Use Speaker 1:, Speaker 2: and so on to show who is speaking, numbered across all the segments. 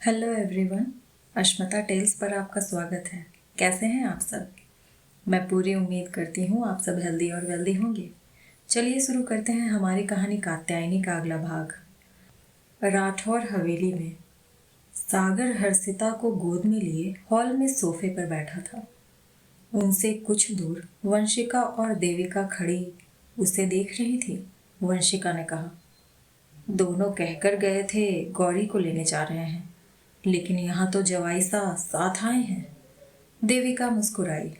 Speaker 1: Hello everyone, Ashmita tales पर आपका स्वागत है। कैसे हैं आप सब? मैं पूरी उम्मीद करती हूँ आप सब हेल्दी और वेल्दी होंगे। चलिए शुरू करते हैं हमारी कहानी कात्यायनी का अगला भाग। राठौर हवेली में सागर हर्षिता को गोद में लिए हॉल में सोफे पर बैठा था। उनसे कुछ दूर वंशिका और देविका खड़ी उसे देख रही थी। वंशिका ने कहा, दोनों कहकर गए थे गौरी को लेने जा रहे हैं, लेकिन यहाँ तो जवाई साथ आए हैं। देविका मुस्कुराई।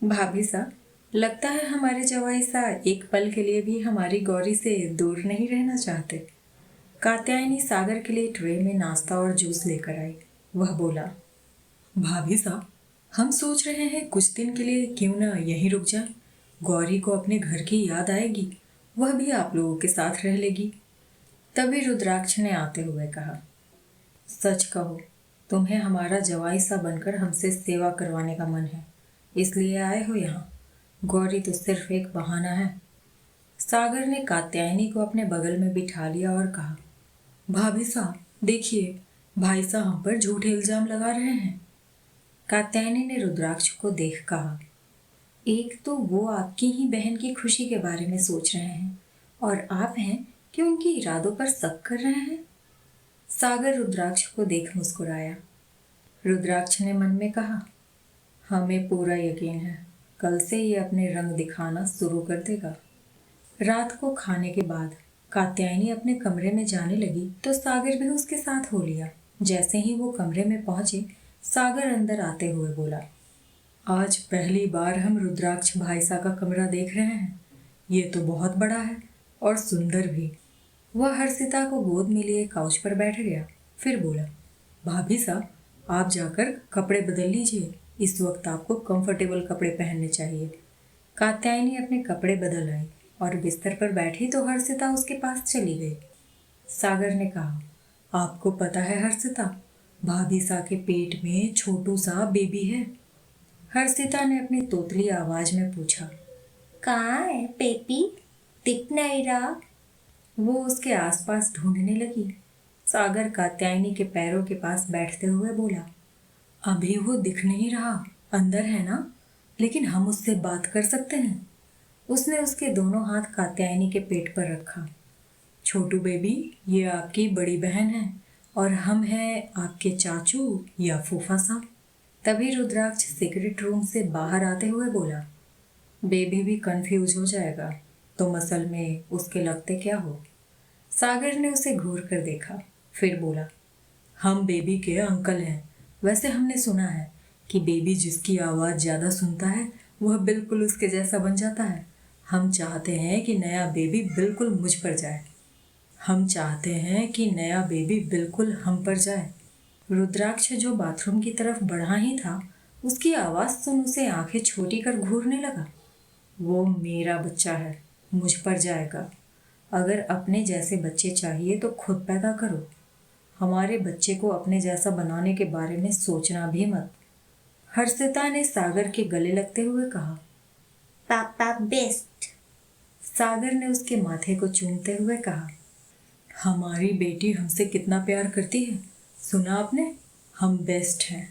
Speaker 1: भाभी सा, लगता है हमारे जवाई एक पल के लिए भी हमारी गौरी से दूर नहीं रहना चाहते। कात्यायनी सागर के लिए ट्रे में नाश्ता और जूस लेकर आई। वह बोला, भाभी सा, हम सोच रहे हैं कुछ दिन के लिए क्यों ना यहीं रुक जाए। गौरी को अपने घर की याद आएगी, वह भी आप लोगों के साथ रह लेगी। तभी रुद्राक्ष ने आते हुए कहा, सच कहो, तुम्हें हमारा जवाई सा बनकर हमसे सेवा करवाने का मन है, इसलिए आए हो यहाँ। गौरी तो सिर्फ एक बहाना है। सागर ने कात्यायनी को अपने बगल में बिठा लिया और कहा, भाभी साहब देखिए, भाई साहब हम पर झूठे इल्जाम लगा रहे हैं। कात्यायनी ने रुद्राक्ष को देख कहा, एक तो वो आपकी ही बहन की खुशी के बारे में सोच रहे हैं और आप हैं कि उनके इरादों पर शक कर रहे हैं। सागर रुद्राक्ष को देख मुस्कुराया। रुद्राक्ष ने मन में कहा, हमें पूरा यकीन है कल से ये अपने रंग दिखाना शुरू कर देगा। रात को खाने के बाद कात्यायनी अपने कमरे में जाने लगी तो सागर भी उसके साथ हो लिया। जैसे ही वो कमरे में पहुंचे, सागर अंदर आते हुए बोला, आज पहली बार हम रुद्राक्ष भाईसा का कमरा देख रहे हैं। ये तो बहुत बड़ा है और सुंदर भी। वह हर्षिता को गोद में लिए काउच पर बैठ गया। फिर बोला, भाभी साहब आप जाकर कपड़े बदल लीजिए, इस वक्त आपको कंफर्टेबल कपड़े पहनने चाहिए। कात्यायनी अपने कपड़े बदल आई और बिस्तर पर बैठी तो हर्षिता उसके पास चली गई। सागर ने कहा, आपको पता है हर्षिता, भाभी सा के पेट में छोटू सा बेबी है। हर्षिता ने अपनी तोतली आवाज में पूछा, कहाँ है बेबी? दिख नहीं रहा। वो उसके आसपास ढूंढने लगी। सागर कात्यायनी के पैरों के पास बैठते हुए बोला, अभी वो दिख नहीं रहा, अंदर है ना, लेकिन हम उससे बात कर सकते हैं। उसने उसके दोनों हाथ कात्यायनी के पेट पर रखा। छोटू बेबी, ये आपकी बड़ी बहन है और हम हैं आपके चाचू या फूफा साहब। तभी रुद्राक्ष सीक्रेट रूम से बाहर आते हुए बोला, बेबी भी कंफ्यूज हो जाएगा, तुम असल में उसके लगते क्या हो? सागर ने उसे घूर कर देखा, फिर बोला, हम बेबी के अंकल हैं। वैसे हमने सुना है कि बेबी जिसकी आवाज़ ज़्यादा सुनता है वह बिल्कुल उसके जैसा बन जाता है। हम चाहते हैं कि नया बेबी बिल्कुल मुझ पर जाए। हम चाहते हैं कि नया बेबी बिल्कुल हम पर जाए। रुद्राक्ष जो बाथरूम की तरफ बढ़ा ही था, उसकी आवाज़ सुन उसे आंखें छोटी कर घूरने लगा। वो मेरा बच्चा है, मुझ पर जाएगा। अगर अपने जैसे बच्चे चाहिए तो खुद पैदा करो। हमारे बच्चे को अपने जैसा बनाने के बारे में सोचना भी मत। हर्षिता ने सागर के गले लगते हुए कहा, पापा बेस्ट। सागर ने उसके माथे को चूमते हुए कहा, हमारी बेटी हमसे कितना प्यार करती है, सुना आपने? हम बेस्ट हैं।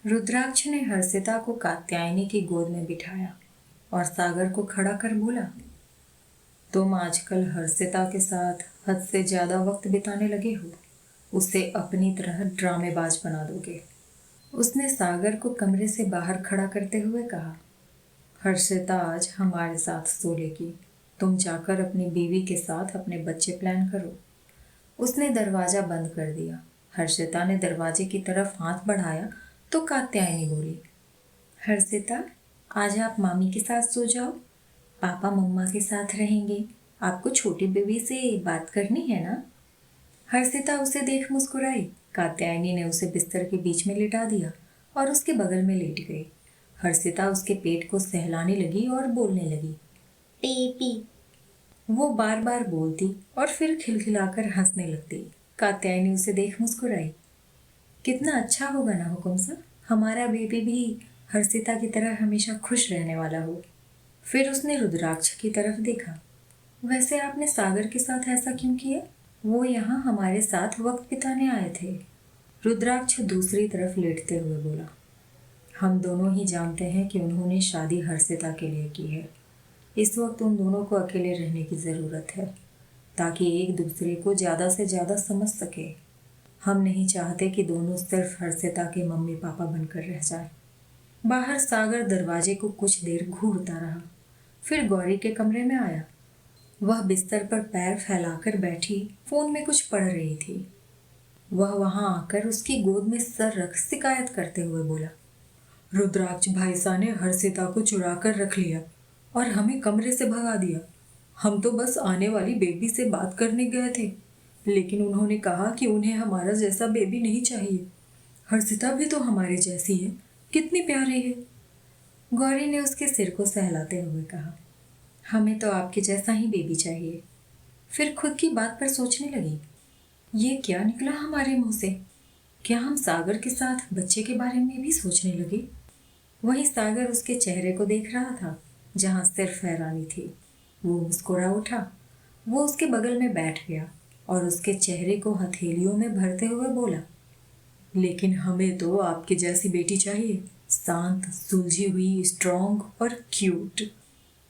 Speaker 1: रुद्राक्ष ने हर्षिता को कात्यायनी की गोद में बिठाया और सागर को खड़ा कर बोला, तुम आजकल हर्षिता के साथ हद से ज़्यादा वक्त बिताने लगे हो। उसे अपनी तरह ड्रामेबाज बना दोगे। उसने सागर को कमरे से बाहर खड़ा करते हुए कहा, हर्षिता आज हमारे साथ सो लेगी। तुम जाकर अपनी बीवी के साथ अपने बच्चे प्लान करो। उसने दरवाज़ा बंद कर दिया। हर्षिता ने दरवाजे की तरफ हाथ बढ़ाया तो कात्यायनी बोली, हर्षिता आज आप मामी के साथ सो जाओ, पापा मम्मा के साथ रहेंगे। आपको छोटी बेबी से बात करनी है ना? हर्षिता उसे देख मुस्कुराई। कात्यायनी ने उसे बिस्तर के बीच में लिटा दिया और उसके बगल में लेट गई। हर्षिता उसके पेट को सहलाने लगी और बोलने लगी, बेबी। वो बार बार बोलती और फिर खिलखिलाकर हंसने लगती। कात्यायनी उसे देख मुस्कुराई। कितना अच्छा होगा ना हुकुम साहब, हमारा बेबी भी हर्षिता की तरह हमेशा खुश रहने वाला हो। फिर उसने रुद्राक्ष की तरफ देखा, वैसे आपने सागर के साथ ऐसा क्यों किया? वो यहाँ हमारे साथ वक्त बिताने आए थे। रुद्राक्ष दूसरी तरफ लेटते हुए बोला, हम दोनों ही जानते हैं कि उन्होंने शादी हर्षिता के लिए की है। इस वक्त उन दोनों को अकेले रहने की ज़रूरत है ताकि एक दूसरे को ज़्यादा से ज़्यादा समझ सके। हम नहीं चाहते कि दोनों सिर्फ हर्षिता के मम्मी पापा बनकर रह जाए। बाहर सागर दरवाजे को कुछ देर घूरता रहा, फिर गौरी के कमरे में आया। वह बिस्तर पर पैर फैलाकर बैठी फोन में कुछ पढ़ रही थी। वह वहां आकर उसकी गोद में सर रख शिकायत करते हुए बोला, रुद्राक्ष भाईसा ने हर्षिता को चुरा कर रख लिया और हमें कमरे से भगा दिया। हम तो बस आने वाली बेबी से बात करने गए थे, लेकिन उन्होंने कहा कि उन्हें हमारा जैसा बेबी नहीं चाहिए। हर्षिता भी तो हमारे जैसी है, कितनी प्यारी है। गौरी ने उसके सिर को सहलाते हुए कहा, हमें तो आपके जैसा ही बेबी चाहिए। फिर खुद की बात पर सोचने लगी, ये क्या निकला हमारे मुंह से? क्या हम सागर के साथ बच्चे के बारे में भी सोचने लगे? वहीं सागर उसके चेहरे को देख रहा था जहां सिर्फ हैरानी थी। वो मुस्कुरा उठा। वो उसके बगल में बैठ गया और उसके चेहरे को हथेलियों में भरते हुए बोला, लेकिन हमें तो आपकी जैसी बेटी चाहिए, शांत, सुलझी हुई, स्ट्रॉन्ग और क्यूट।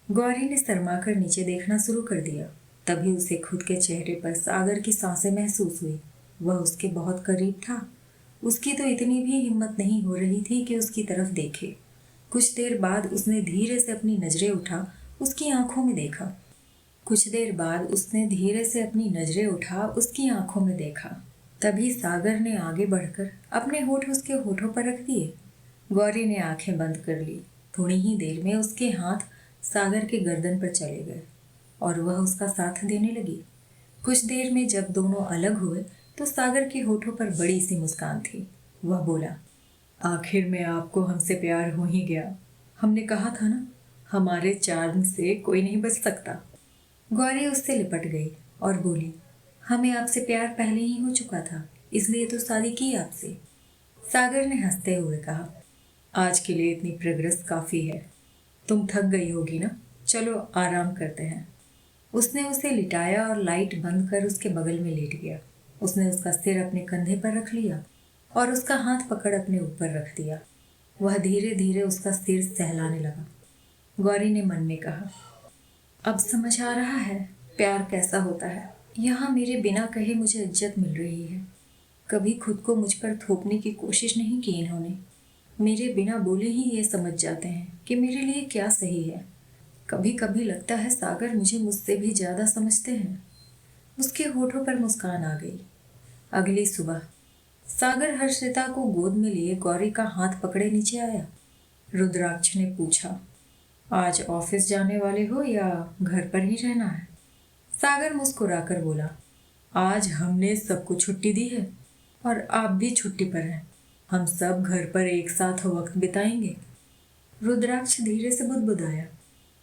Speaker 1: गौरी ने शर्मा कर नीचे देखना शुरू कर दिया। तभी उसे खुद के चेहरे पर सागर की सांसें महसूस हुई। वह उसके बहुत करीब था। उसकी तो इतनी भी हिम्मत नहीं हो रही थी कि उसकी तरफ देखे। कुछ देर बाद उसने धीरे से अपनी नजरें उठा उसकी आंखों में देखा। तभी सागर ने आगे बढ़कर अपने होठ उसके होठों पर रख दिए। गौरी ने आंखें बंद कर ली। थोड़ी ही देर में उसके हाथ सागर के गर्दन पर चले गए और वह उसका साथ देने लगी। कुछ देर में जब दोनों अलग हुए तो सागर के होठों पर बड़ी सी मुस्कान थी। वह बोला, आखिर में आपको हमसे प्यार हो ही गया। हमने कहा था ना, हमारे चार्म से कोई नहीं बच सकता। गौरी उससे लिपट गई और बोली, हमें आपसे प्यार पहले ही हो चुका था, इसलिए तो शादी की आपसे। सागर ने हंसते हुए कहा, आज के लिए इतनी प्रोग्रेस काफ़ी है। तुम थक गई होगी ना, चलो आराम करते हैं। उसने उसे लिटाया और लाइट बंद कर उसके बगल में लेट गया। उसने उसका सिर अपने कंधे पर रख लिया और उसका हाथ पकड़ अपने ऊपर रख दिया। वह धीरे धीरे उसका सिर सहलाने लगा। गौरी ने मन में कहा, अब समझ आ रहा है प्यार कैसा होता है। यहाँ मेरे बिना कहे मुझे इज्जत मिल रही है। कभी खुद को मुझ पर थोपने की कोशिश नहीं की इन्होंने। मेरे बिना बोले ही ये समझ जाते हैं कि मेरे लिए क्या सही है। कभी कभी लगता है सागर मुझे मुझसे भी ज़्यादा समझते हैं। उसके होठों पर मुस्कान आ गई। अगली सुबह सागर हर्षिता को गोद में लिए गौरी का हाथ पकड़े नीचे आया। रुद्राक्ष ने पूछा, आज ऑफिस जाने वाले हो या घर पर ही रहना है? सागर मुस्कुराकर बोला, आज हमने सबको छुट्टी दी है और आप भी छुट्टी पर हैं। हम सब घर पर एक साथ वक्त बिताएंगे। रुद्राक्ष धीरे से बुदबुदाया।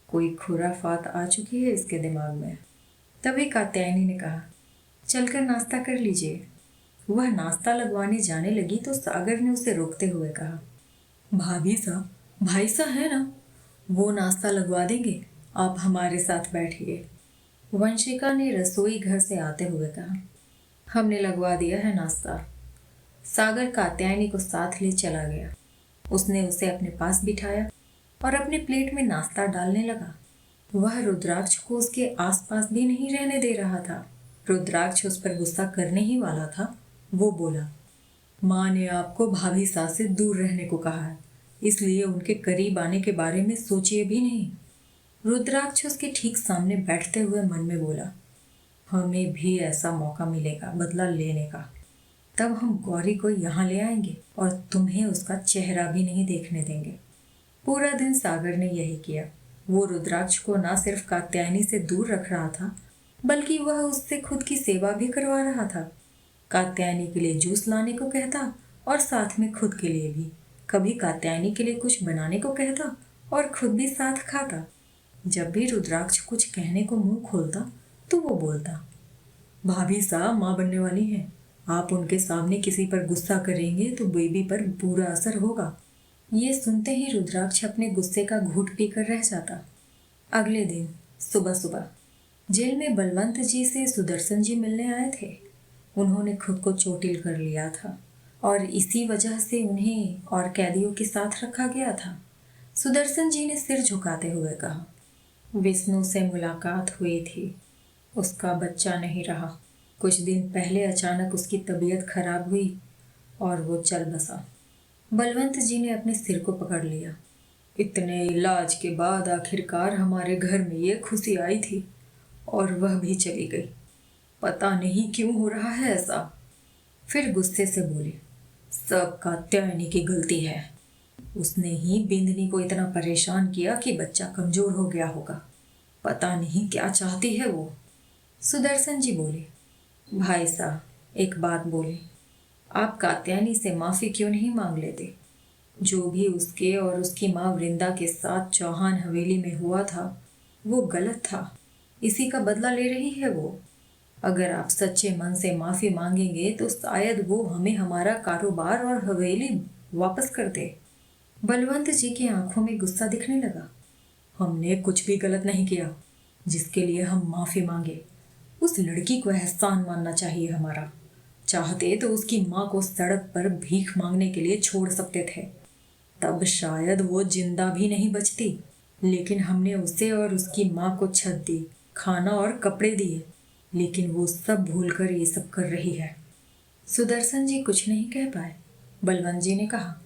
Speaker 1: कोई खुराफात आ चुकी है इसके दिमाग में। तभी कात्यायनी ने कहा, चलकर नाश्ता कर लीजिए। वह नाश्ता लगवाने जाने लगी तो सागर ने उसे रोकते हुए कहा, भाभी साहब, भाई साहब है ना, वो नाश्ता लगवा देंगे, आप हमारे साथ बैठिए। वंशिका ने रसोई घर से आते हुए कहा, हमने लगवा दिया है नाश्ता। सागर कात्यायनी को साथ ले चला गया। उसने उसे अपने पास बिठाया और अपने प्लेट में नाश्ता डालने लगा। वह रुद्राक्ष को उसके आसपास भी नहीं रहने दे रहा था। रुद्राक्ष उस पर गुस्सा करने ही वाला था। वो बोला, माँ ने आपको भाभी सास से दूर रहने को कहा है, इसलिए उनके करीब आने के बारे में सोचिए भी नहीं। रुद्राक्ष उसके ठीक सामने बैठते हुए मन में बोला, हमें भी ऐसा मौका मिलेगा बदला लेने का। तब हम गौरी को यहाँ ले आएंगे और तुम्हें उसका चेहरा भी नहीं देखने देंगे। पूरा दिन सागर ने यही किया। वो रुद्राक्ष को न सिर्फ कात्यायनी से दूर रख रहा था, बल्कि वह उससे खुद की सेवा भी करवा रहा था। कात्यायनी के लिए जूस लाने को कहता और साथ में खुद के लिए भी। कभी कात्यायनी के लिए कुछ बनाने को कहता और खुद भी साथ खाता। जब भी रुद्राक्ष कुछ कहने को मुंह खोलता तो वो बोलता, भाभी साहब माँ बनने वाली हैं, आप उनके सामने किसी पर गुस्सा करेंगे तो बेबी पर बुरा असर होगा। ये सुनते ही रुद्राक्ष अपने गुस्से का घूंट पीकर रह जाता। अगले दिन सुबह सुबह जेल में बलवंत जी से सुदर्शन जी मिलने आए थे। उन्होंने खुद को चोटिल कर लिया था और इसी वजह से उन्हें और कैदियों के साथ रखा गया था। सुदर्शन जी ने सिर झुकाते हुए कहा, विष्णु से मुलाकात हुई थी, उसका बच्चा नहीं रहा। कुछ दिन पहले अचानक उसकी तबीयत खराब हुई और वो चल बसा। बलवंत जी ने अपने सिर को पकड़ लिया। इतने इलाज के बाद आखिरकार हमारे घर में ये खुशी आई थी और वह भी चली गई। पता नहीं क्यों हो रहा है ऐसा। फिर गुस्से से बोले, सब कात्यायनी की गलती है। उसने ही बिंदनी को इतना परेशान किया कि बच्चा कमजोर हो गया होगा। पता नहीं क्या चाहती है वो। सुदर्शन जी बोले, भाई साहब एक बात बोले, आप कात्यायनी से माफी क्यों नहीं मांग लेते? जो भी उसके और उसकी माँ वृंदा के साथ चौहान हवेली में हुआ था वो गलत था। इसी का बदला ले रही है वो। अगर आप सच्चे मन से माफी मांगेंगे तो शायद वो हमें हमारा कारोबार और हवेली वापस कर दे। बलवंत जी की आंखों में गुस्सा दिखने लगा। हमने कुछ भी गलत नहीं किया जिसके लिए हम माफी मांगे। उस लड़की को एहसान मानना चाहिए हमारा। चाहते तो उसकी माँ को सड़क पर भीख मांगने के लिए छोड़ सकते थे, तब शायद वो जिंदा भी नहीं बचती। लेकिन हमने उसे और उसकी माँ को छत दी, खाना और कपड़े दिए, लेकिन वो सब भूलकर ये सब कर रही है। सुदर्शन जी कुछ नहीं कह पाए। बलवंत जी ने कहा,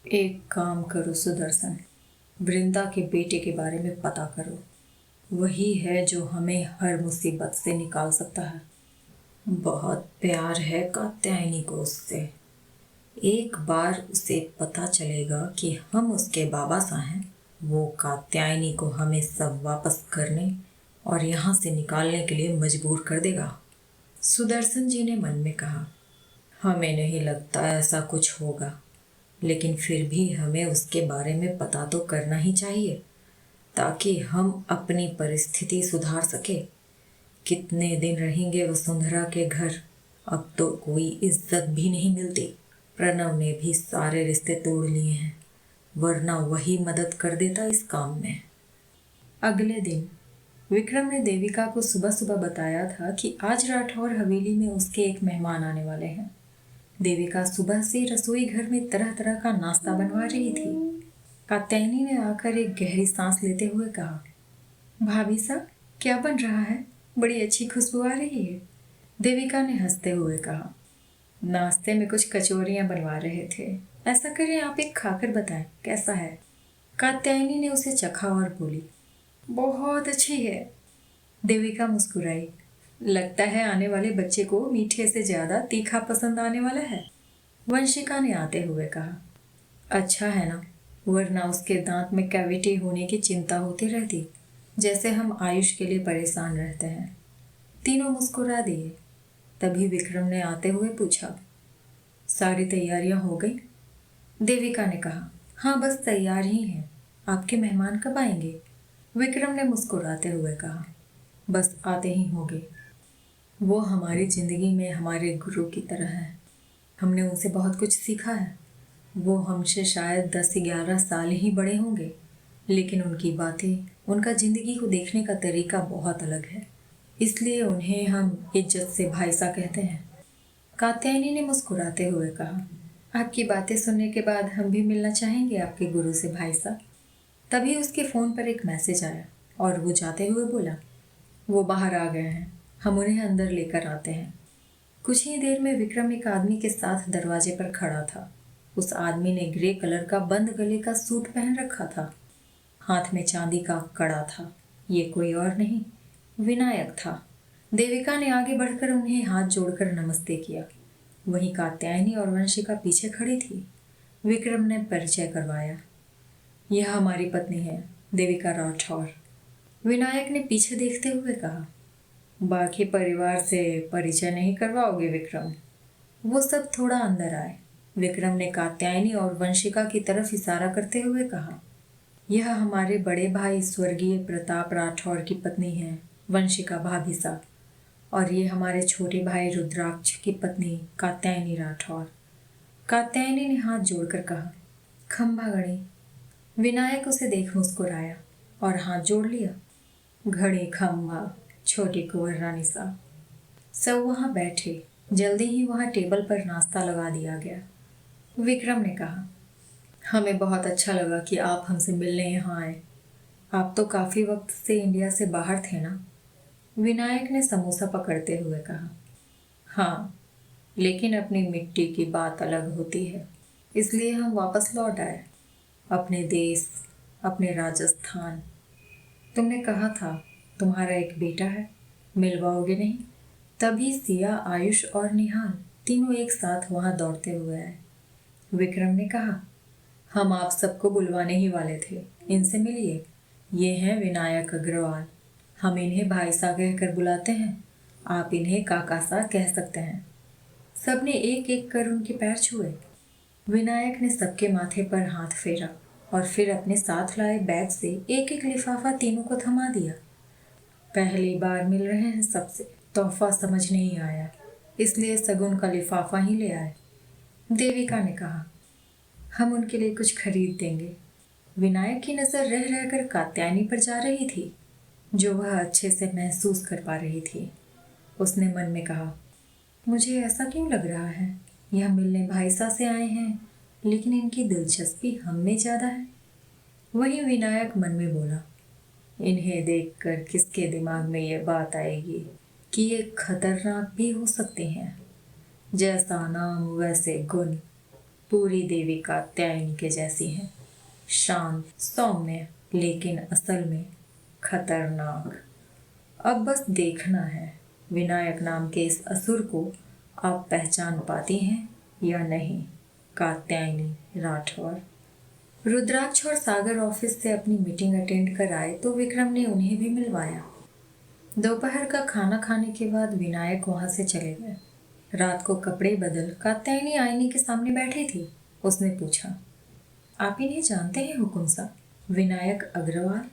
Speaker 1: एक काम करो सुदर्शन, वृंदा के बेटे के बारे में पता करो। वही है जो हमें हर मुसीबत से निकाल सकता है। बहुत प्यार है कात्यायनी को उससे। एक बार उसे पता चलेगा कि हम उसके बाबा सा हैं, वो कात्यायनी को हमें सब वापस करने और यहाँ से निकालने के लिए मजबूर कर देगा। सुदर्शन जी ने मन में कहा, हमें नहीं लगता ऐसा कुछ होगा, लेकिन फिर भी हमें उसके बारे में पता तो करना ही चाहिए ताकि हम अपनी परिस्थिति सुधार सके। कितने दिन रहेंगे वसुंधरा के घर? अब तो कोई इज्जत भी नहीं मिलती। प्रणव ने भी सारे रिश्ते तोड़ लिए हैं, वरना वही मदद कर देता इस काम में। अगले दिन विक्रम ने देविका को सुबह सुबह बताया था कि आज राठौर हवेली में उसके एक मेहमान आने वाले हैं। देविका सुबह से रसोई घर में तरह तरह का नाश्ता बनवा रही थी। कात्यायनी ने आकर एक गहरी सांस लेते हुए कहा, भाभी साहब क्या बन रहा है? बड़ी अच्छी खुशबू आ रही है। देविका ने हंसते हुए कहा, नाश्ते में कुछ कचौरियां बनवा रहे थे। ऐसा करें आप एक खाकर बताएं कैसा है। कात्यायनी ने उसे चखा और बोली, बहुत अच्छी है। देविका मुस्कुराई, लगता है आने वाले बच्चे को मीठे से ज्यादा तीखा पसंद आने वाला है। वंशिका ने आते हुए कहा, अच्छा है ना, वरना उसके दांत में कैविटी होने की चिंता होती रहती, जैसे हम आयुष के लिए परेशान रहते हैं। तीनों मुस्कुरा दिए। तभी विक्रम ने आते हुए पूछा, सारी तैयारियां हो गई? देविका ने कहा, हाँ बस तैयार ही हैं। आपके मेहमान कब आएंगे? विक्रम ने मुस्कुराते हुए कहा, बस आते ही होंगे। वो हमारी जिंदगी में हमारे गुरु की तरह है। हमने उनसे बहुत कुछ सीखा है। वो हमसे शायद 10-11 साल ही बड़े होंगे, लेकिन उनकी बातें, उनका जिंदगी को देखने का तरीका बहुत अलग है। इसलिए उन्हें हम इज्जत से भाई सा कहते हैं। कात्यायनी ने मुस्कुराते हुए कहा, आपकी बातें सुनने के बाद हम भी मिलना चाहेंगे आपके गुरु से भाई साहब। तभी उसके फ़ोन पर एक मैसेज आया और वो जाते हुए बोला, वो बाहर आ गए हैं, हम उन्हें अंदर लेकर आते हैं। कुछ ही देर में विक्रम एक आदमी के साथ दरवाजे पर खड़ा था। उस आदमी ने ग्रे कलर का बंद गले का सूट पहन रखा था। हाथ में चांदी का कड़ा था। ये कोई और नहीं, विनायक था। देविका ने आगे बढ़कर उन्हें हाथ जोड़कर नमस्ते किया। वहीं कात्यायनी और वंशिका पीछे खड़ी थी। विक्रम ने परिचय करवाया, यह हमारी पत्नी है, देविका राठौर। विनायक ने पीछे देखते हुए कहा, बाकी परिवार से परिचय नहीं करवाओगे विक्रम? वो सब थोड़ा अंदर आए। विक्रम ने कात्यायनी और वंशिका की तरफ इशारा करते हुए कहा, यह हमारे बड़े भाई स्वर्गीय प्रताप राठौर की पत्नी है, वंशिका भाभी साहब, और ये हमारे छोटे भाई रुद्राक्ष की पत्नी कात्यायनी राठौर। कात्यायनी ने हाथ जोड़कर कहा, खंभा घड़ी। विनायक उसे देख मुस्कुराया और हाथ जोड़ लिया। घड़ी खंभा, छोटी कुंवर रानी साहब। सब वहाँ बैठे। जल्दी ही वहाँ टेबल पर नाश्ता लगा दिया गया। विक्रम ने कहा, हमें बहुत अच्छा लगा कि आप हमसे मिलने यहाँ आए। आप तो काफ़ी वक्त से इंडिया से बाहर थे ना? विनायक ने समोसा पकड़ते हुए कहा। हाँ, लेकिन अपनी मिट्टी की बात अलग होती है, इसलिए हम वापस लौट आए। अपने देश, अपने राजस्थान। तुमने कहा था तुम्हारा एक बेटा है, मिलवाओगे नहीं? तभी सिया, आयुष और निहाल तीनों एक साथ वहां दौड़ते हुए आए। विक्रम ने कहा, हम आप सबको बुलवाने ही वाले थे, इनसे मिलिए। ये हैं विनायक अग्रवाल। हम इन्हें भाई सा कहकर बुलाते हैं, आप इन्हें काका सा कह सकते हैं। सबने एक एक कर उनके पैर छुए। विनायक ने सबके माथे पर हाथ फेरा और फिर अपने साथ लाए बैग से एक एक लिफाफा तीनों को थमा दिया। पहली बार मिल रहे हैं सबसे, तोहफा समझ नहीं आया, इसलिए सगुन का लिफाफा ही ले आए। देविका ने कहा, हम उनके लिए कुछ खरीद देंगे। विनायक की नज़र रह रहकर कात्यायनी पर जा रही थी, जो वह अच्छे से महसूस कर पा रही थी। उसने मन में कहा, मुझे ऐसा क्यों लग रहा है, यह मिलने भाईसा से आए हैं, लेकिन इनकी दिलचस्पी हम में ज़्यादा है। वहीं विनायक मन में बोला, इन्हें देखकर किसके दिमाग में ये बात आएगी कि ये खतरनाक भी हो सकते हैं। जैसा नाम वैसे गुण, पूरी देवी कात्यायनी के जैसी हैं, शांत सौम्य, लेकिन असल में खतरनाक। अब बस देखना है विनायक नाम के इस असुर को आप पहचान पाती हैं या नहीं। कात्यायनी राठौर। रुद्राक्ष और सागर ऑफिस से अपनी मीटिंग अटेंड कर आए तो विक्रम ने उन्हें भी मिलवाया। दोपहर का खाना खाने के बाद विनायक वहां से चले गए। रात को कपड़े बदल कात्यायनी आईने के सामने बैठी थी। उसने पूछा, आप इन्हें जानते हैं हुकुम साहब? विनायक अग्रवाल।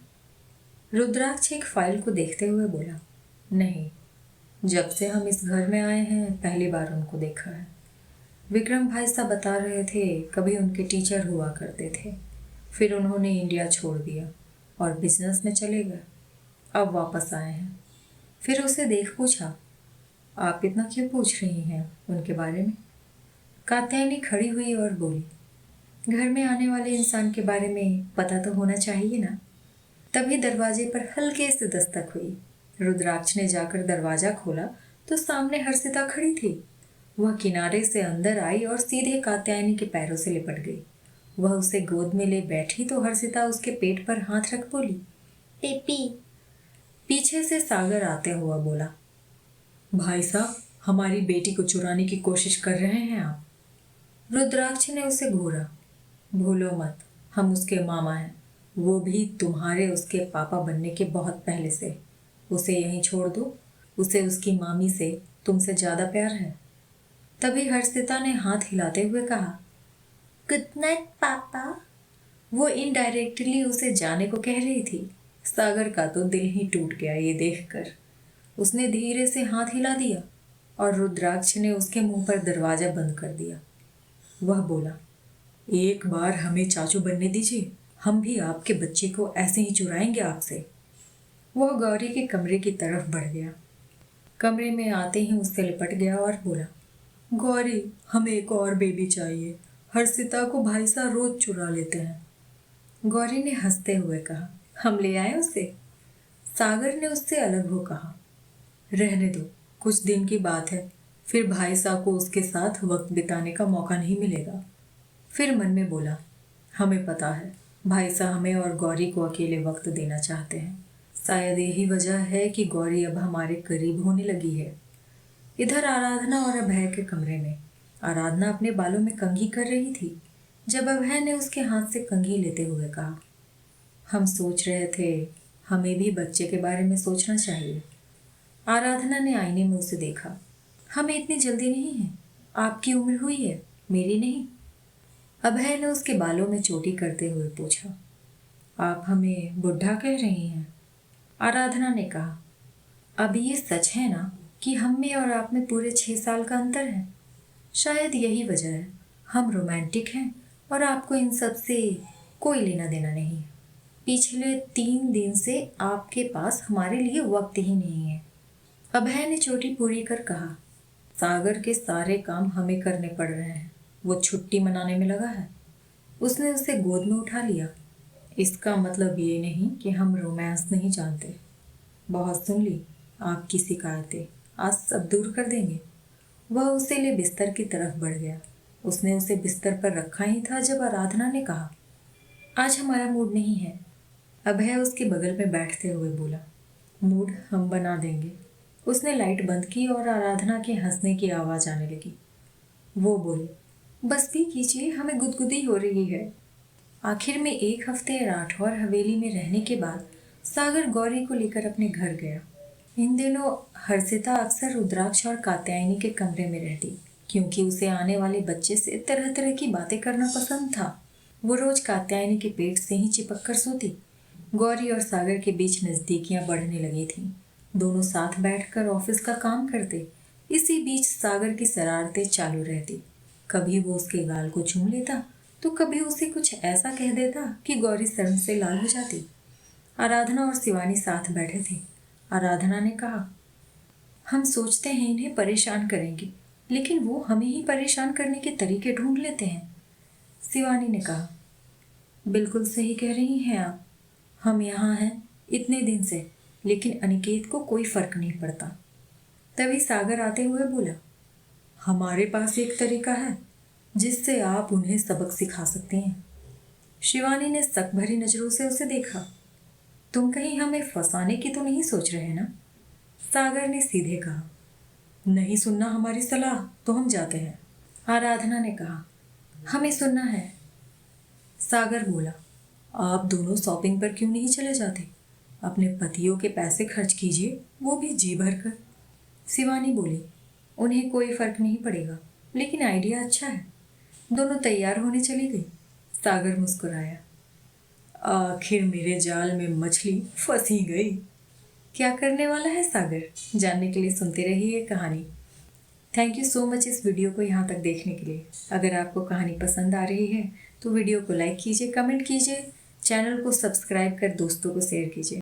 Speaker 1: रुद्राक्ष एक फाइल को देखते हुए बोला, नहीं, जब से हम इस घर में आए हैं पहली बार उनको देखा है। विक्रम भाई साहब बता रहे थे कभी उनके टीचर हुआ करते थे, फिर उन्होंने इंडिया छोड़ दिया और बिजनेस में चले गए, अब वापस आए हैं। फिर उसे देख पूछा, आप इतना क्यों पूछ रही हैं उनके बारे में? कात्यायनी खड़ी हुई और बोली, घर में आने वाले इंसान के बारे में पता तो होना चाहिए ना। तभी दरवाजे पर हल्के से दस्तक हुई। रुद्राक्ष ने जाकर दरवाजा खोला तो सामने हर्षिता खड़ी थी। वह किनारे से अंदर आई और सीधे कात्यायनी के पैरों से लिपट गई। वह उसे गोद में ले बैठी तो हर्षिता उसके पेट पर हाथ रख बोली, पेपी। पीछे से सागर आते हुआ बोला, भाई साहब, हमारी बेटी को चुराने की कोशिश कर रहे हैं आप? रुद्राक्ष ने उसे घूरा, भूलो मत, हम उसके मामा हैं, वो भी तुम्हारे उसके पापा बनने के बहुत पहले से। उसे यहीं छोड़ दो, उसे उसकी मामी से तुमसे ज़्यादा प्यार है। तभी हर्षिता ने हाथ हिलाते हुए कहा, गुड नाइट पापा। वो इनडायरेक्टली उसे जाने को कह रही थी। सागर का तो दिल ही टूट गया ये देखकर। उसने धीरे से हाथ हिला दिया और रुद्राक्ष ने उसके मुंह पर दरवाजा बंद कर दिया। वह बोला, एक बार हमें चाचू बनने दीजिए, हम भी आपके बच्चे को ऐसे ही चुराएंगे आपसे। वह गौरी के कमरे की तरफ बढ़ गया। कमरे में आते ही उससे लिपट गया और बोला, गौरी, हमें एक और बेबी चाहिए, हर्षिता को भाई साहब रोज चुरा लेते हैं। गौरी ने हंसते हुए कहा, हम ले आए उसे? सागर ने उससे अलग हो कहा, रहने दो, कुछ दिन की बात है, फिर भाई साहब को उसके साथ वक्त बिताने का मौका नहीं मिलेगा। फिर मन में बोला, हमें पता है भाई साहब हमें और गौरी को अकेले वक्त देना चाहते हैं। शायद यही वजह है कि गौरी अब हमारे करीब होने लगी है। इधर आराधना और अभय के कमरे में आराधना अपने बालों में कंघी कर रही थी जब अभय ने उसके हाथ से कंघी लेते हुए कहा, हम सोच रहे थे हमें भी बच्चे के बारे में सोचना चाहिए। आराधना ने आईने में उसे देखा, हमें इतनी जल्दी नहीं है, आपकी उम्र हुई है, मेरी नहीं। अभय ने उसके बालों में चोटी करते हुए पूछा, आप हमें बुढ़ा कह रही हैं? आराधना ने कहा, अब ये सच है ना कि हम में और आप में पूरे 6 साल का अंतर है। शायद यही वजह है हम रोमांटिक हैं और आपको इन सब से कोई लेना देना नहीं है। पिछले 3 दिन से आपके पास हमारे लिए वक्त ही नहीं है। अभय ने चोटी पूरी कर कहा, सागर के सारे काम हमें करने पड़ रहे हैं। वो छुट्टी मनाने में लगा है। उसने उसे गोद में उठा लिया। इसका मतलब ये नहीं कि हम रोमांस नहीं जानते। बहुत सुन ली आपकी शिकायतें, आज सब दूर कर देंगे। वह उसे ले बिस्तर की तरफ बढ़ गया। उसने उसे बिस्तर पर रखा ही था जब आराधना ने कहा, आज हमारा मूड नहीं है। अभय उसके बगल में बैठते हुए बोला, मूड हम बना देंगे। उसने लाइट बंद की और आराधना के हंसने की आवाज़ आने लगी। वो बोले, बस भी कीजिए, हमें गुदगुदी हो रही है। आखिर में एक हफ्ते राठौर हवेली में रहने के बाद सागर गौरी को लेकर अपने घर गया। इन दिनों हर्षिता अक्सर रुद्राक्ष और कात्यायनी के कमरे में रहती, क्योंकि उसे आने वाले बच्चे से तरह तरह की बातें करना पसंद था। वो रोज कात्यायनी के पेट से ही चिपक कर सोती। गौरी और सागर के बीच नजदीकियां बढ़ने लगी थीं। दोनों साथ बैठकर ऑफिस का काम करते। इसी बीच सागर की शरारतें चालू रहती। कभी वो उसके गाल को चूम लेता तो कभी उसे कुछ ऐसा कह देता कि गौरी शर्म से लाल हो जाती। आराधना और शिवानी साथ बैठे थे। आराधना ने कहा, हम सोचते हैं इन्हें परेशान करेंगे, लेकिन वो हमें ही परेशान करने के तरीके ढूंढ लेते हैं। शिवानी ने कहा, बिल्कुल सही कह रही हैं आप। हम यहाँ हैं इतने दिन से, लेकिन अनिकेत को कोई फर्क नहीं पड़ता। तभी सागर आते हुए बोला, हमारे पास एक तरीका है जिससे आप उन्हें सबक सिखा सकते हैं। शिवानी ने शक भरी नजरों से उसे देखा। तुम कहीं हमें फंसाने की तो नहीं सोच रहे ना? सागर ने सीधे कहा, नहीं सुनना हमारी सलाह तो हम जाते हैं। आराधना ने कहा, हमें सुनना है। सागर बोला, आप दोनों शॉपिंग पर क्यों नहीं चले जाते? अपने पतियों के पैसे खर्च कीजिए, वो भी जी भर कर। शिवानी बोली, उन्हें कोई फर्क नहीं पड़ेगा, लेकिन आइडिया अच्छा है। दोनों तैयार होने चली गई। सागर मुस्कुराया, आखिर मेरे जाल में मछली फंस ही गई। क्या करने वाला है सागर, जानने के लिए सुनते रहिए ये कहानी। थैंक यू सो मच इस वीडियो को यहाँ तक देखने के लिए। अगर आपको कहानी पसंद आ रही है तो वीडियो को लाइक कीजिए, कमेंट कीजिए, चैनल को सब्सक्राइब कर दोस्तों को शेयर कीजिए।